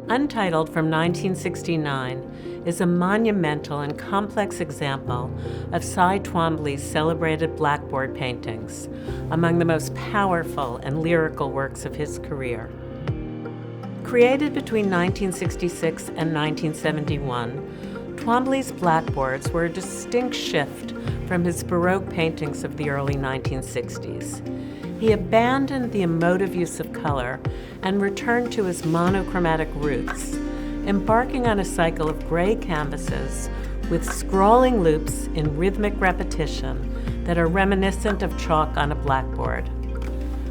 Untitled from 1969 is a monumental and complex example of Cy Twombly's celebrated Blackboard paintings, among the most powerful and lyrical works of his career. Created between 1966 and 1971, Twombly's Blackboards were a distinct shift from his Baroque paintings of the early 1960s. He abandoned the emotive use of color and returned to his monochromatic roots, embarking on a cycle of gray canvases with scrawling loops in rhythmic repetition that are reminiscent of chalk on a blackboard.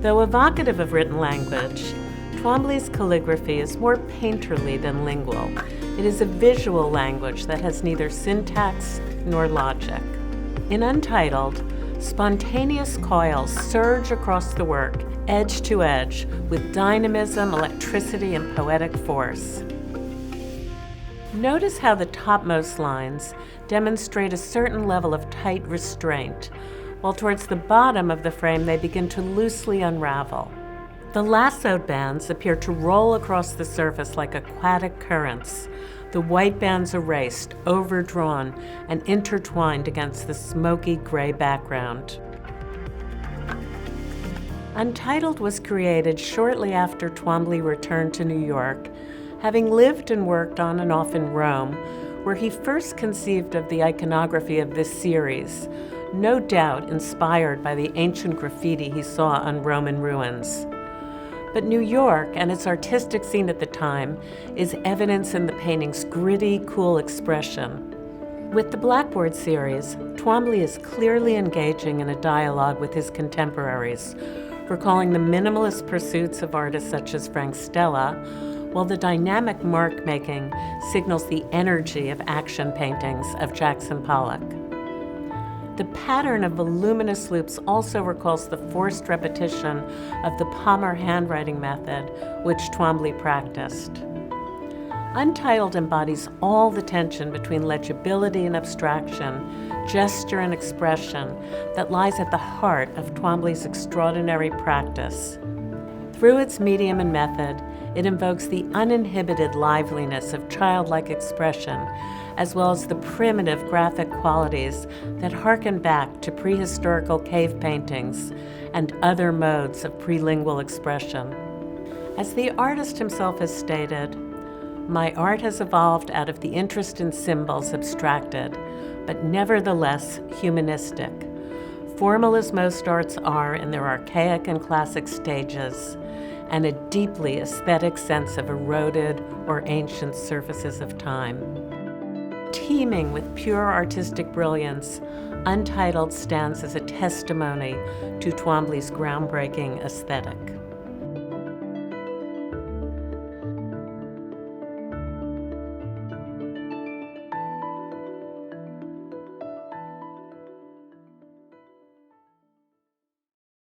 Though evocative of written language, Twombly's calligraphy is more painterly than lingual. It is a visual language that has neither syntax nor logic. In Untitled, spontaneous coils surge across the work, edge to edge, with dynamism, electricity, and poetic force. Notice how the topmost lines demonstrate a certain level of tight restraint, while towards the bottom of the frame they begin to loosely unravel. The lassoed bands appear to roll across the surface like aquatic currents, the white bands erased, overdrawn, and intertwined against the smoky gray background. Untitled was created shortly after Twombly returned to New York, having lived and worked on and off in Rome, where he first conceived of the iconography of this series, no doubt inspired by the ancient graffiti he saw on Roman ruins. But New York and its artistic scene at the time is evidence in the painting's gritty, cool expression. With the Blackboard series, Twombly is clearly engaging in a dialogue with his contemporaries, recalling the minimalist pursuits of artists such as Frank Stella, while the dynamic mark-making signals the energy of action paintings of Jackson Pollock. The pattern of voluminous loops also recalls the forced repetition of the Palmer handwriting method, which Twombly practiced. Untitled embodies all the tension between legibility and abstraction, gesture and expression that lies at the heart of Twombly's extraordinary practice. Through its medium and method, it invokes the uninhibited liveliness of childlike expression, as well as the primitive graphic qualities that harken back to prehistorical cave paintings and other modes of prelingual expression. As the artist himself has stated, "My art has evolved out of the interest in symbols abstracted, but nevertheless humanistic. Formal as most arts are in their archaic and classic stages, and a deeply aesthetic sense of eroded or ancient surfaces of time." Teeming with pure artistic brilliance, Untitled stands as a testimony to Twombly's groundbreaking aesthetic.